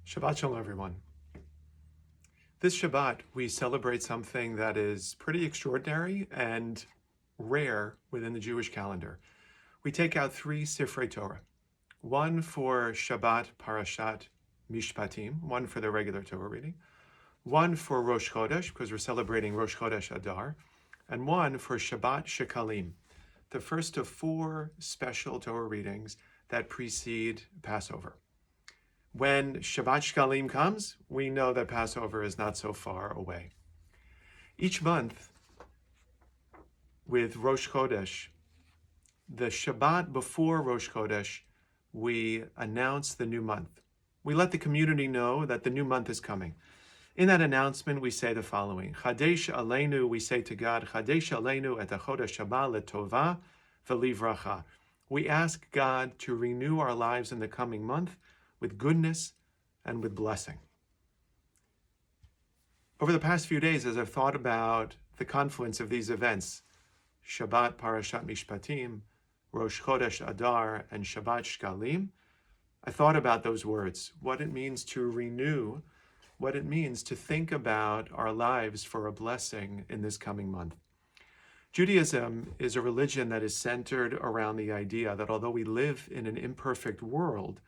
Shabbat Shalom, everyone. This Shabbat, we celebrate something that is pretty extraordinary and rare within the Jewish calendar. We take out 3 Sifrei Torah, one for Shabbat Parashat Mishpatim, one for the regular Torah reading, one for Rosh Chodesh, because we're celebrating Rosh Chodesh Adar, and one for Shabbat Shekalim, the first of 4 special Torah readings that precede Passover. When Shabbat Shekalim comes, we know that Passover is not so far away. Each month, with Rosh Chodesh, the Shabbat before Rosh Chodesh, we announce the new month. We let the community know that the new month is coming. In that announcement, we say the following: Chadesh Aleinu, we say to God, Chadesh Aleinu et HaChodesh Haba leTova v'livracha. We ask God to renew our lives in the coming month with goodness and with blessing. Over the past few days, as I've thought about the confluence of these events, Shabbat Parashat Mishpatim, Rosh Chodesh Adar, and Shabbat Shekalim, I thought about those words, what it means to renew, what it means to think about our lives for a blessing in this coming month. Judaism is a religion that is centered around the idea that although we live in an imperfect world,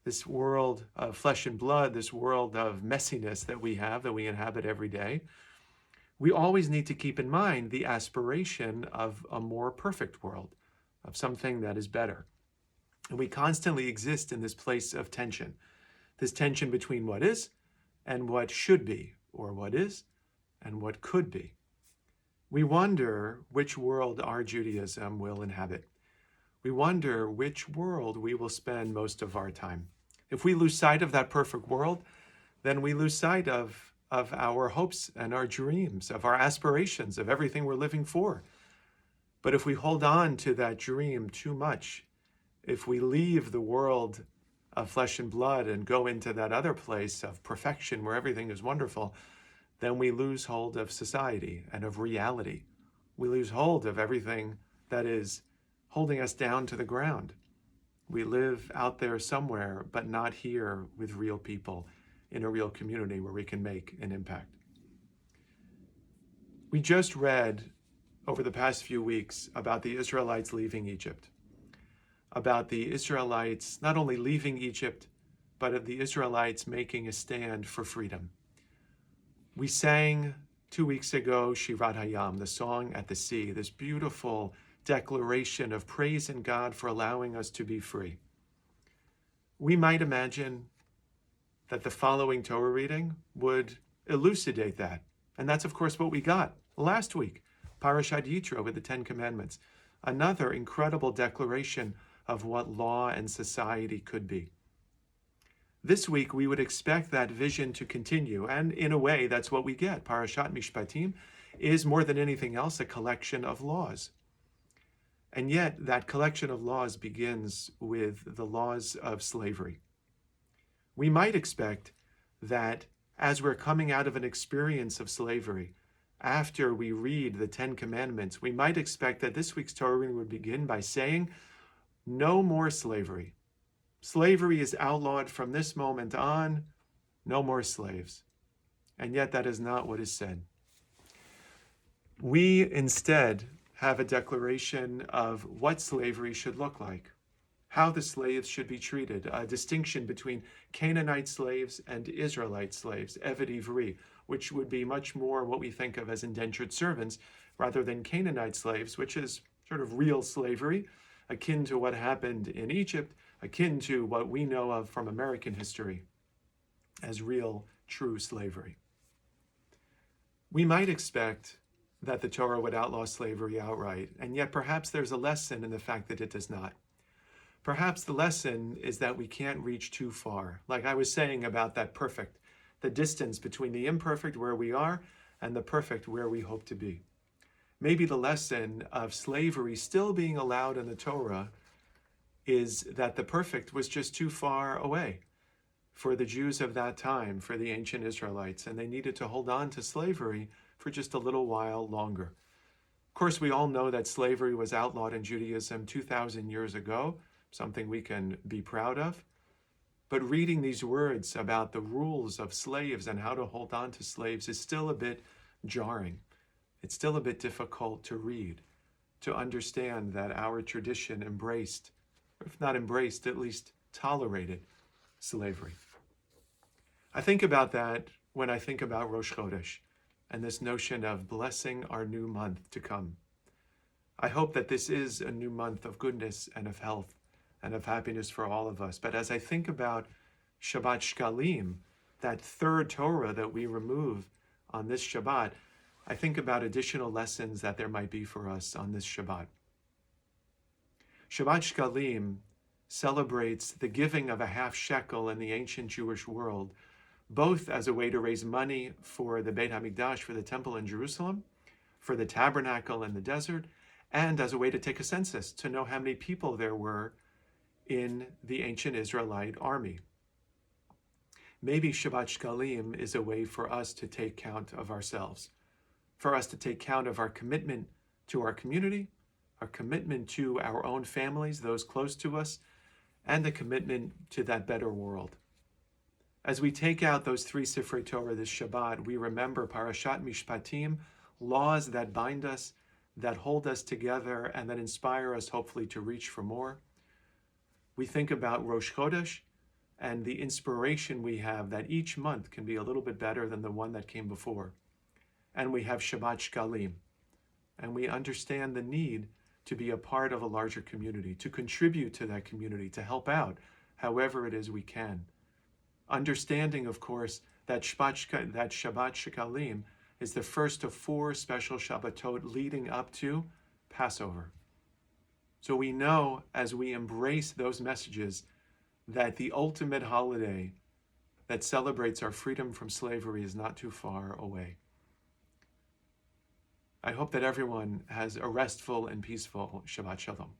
this world of flesh and blood, this world of messiness that we have, that we inhabit every day, we always need to keep in mind the aspiration of a more perfect world, of something that is better. And we constantly exist in this place of tension, this tension between what is and what should be, or what is and what could be. We wonder which world our Judaism will inhabit. We wonder which world we will spend most of our time. If we lose sight of that perfect world, then we lose sight of our hopes and our dreams, of our aspirations, of everything we're living for. But if we hold on to that dream too much, if we leave the world of flesh and blood and go into that other place of perfection where everything is wonderful, then we lose hold of society and of reality. We lose hold of everything that is holding us down to the ground. We live out there somewhere, but not here with real people in a real community where we can make an impact. We just read over the past few weeks about the Israelites leaving Egypt, about the Israelites not only leaving Egypt, but of the Israelites making a stand for freedom. We sang 2 weeks ago, Shirat Hayam, the song at the sea, this beautiful declaration of praise in God for allowing us to be free. We might imagine that the following Torah reading would elucidate that. And that's, of course, what we got last week, Parashat Yitro with the 10 Commandments, another incredible declaration of what law and society could be. This week, we would expect that vision to continue, and in a way, that's what we get. Parashat Mishpatim is, more than anything else, a collection of laws. And yet, that collection of laws begins with the laws of slavery. We might expect that as we're coming out of an experience of slavery, after we read the 10 Commandments, we might expect that this week's Torah reading would begin by saying, no more slavery. Slavery is outlawed from this moment on, no more slaves. And yet that is not what is said. We instead have a declaration of what slavery should look like, how the slaves should be treated, a distinction between Canaanite slaves and Israelite slaves, Eved Ivri, which would be much more what we think of as indentured servants, rather than Canaanite slaves, which is sort of real slavery, akin to what happened in Egypt, akin to what we know of from American history as real, true slavery. We might expect that the Torah would outlaw slavery outright, and yet perhaps there's a lesson in the fact that it does not. Perhaps the lesson is that we can't reach too far. Like I was saying about that perfect, the distance between the imperfect where we are and the perfect where we hope to be. Maybe the lesson of slavery still being allowed in the Torah is that the perfect was just too far away for the Jews of that time, for the ancient Israelites, and they needed to hold on to slavery for just a little while longer. Of course, we all know that slavery was outlawed in Judaism 2,000 years ago, something we can be proud of. But reading these words about the rules of slaves and how to hold on to slaves is still a bit jarring. It's still a bit difficult to read, to understand that our tradition embraced, or if not embraced, at least tolerated slavery. I think about that when I think about Rosh Chodesh and this notion of blessing our new month to come. I hope that this is a new month of goodness and of health and of happiness for all of us. But as I think about Shabbat Shkalim, that third Torah that we remove on this Shabbat, I think about additional lessons that there might be for us on this Shabbat. Shabbat Shkalim celebrates the giving of a half shekel in the ancient Jewish world, both as a way to raise money for the Beit HaMikdash, for the temple in Jerusalem, for the tabernacle in the desert, and as a way to take a census to know how many people there were in the ancient Israelite army. Maybe Shabbat Shkalim is a way for us to take count of ourselves, for us to take count of our commitment to our community, our commitment to our own families, those close to us, and the commitment to that better world. As we take out those 3 Sifrei Torah this Shabbat, we remember Parashat Mishpatim, laws that bind us, that hold us together, and that inspire us hopefully to reach for more. We think about Rosh Chodesh and the inspiration we have that each month can be a little bit better than the one that came before. And we have Shabbat Shkalim, and we understand the need to be a part of a larger community, to contribute to that community, to help out however it is we can. Understanding, of course, that Shabbat Shkalim is the first of 4 special Shabbatot leading up to Passover. So we know as we embrace those messages that the ultimate holiday that celebrates our freedom from slavery is not too far away. I hope that everyone has a restful and peaceful Shabbat Shalom.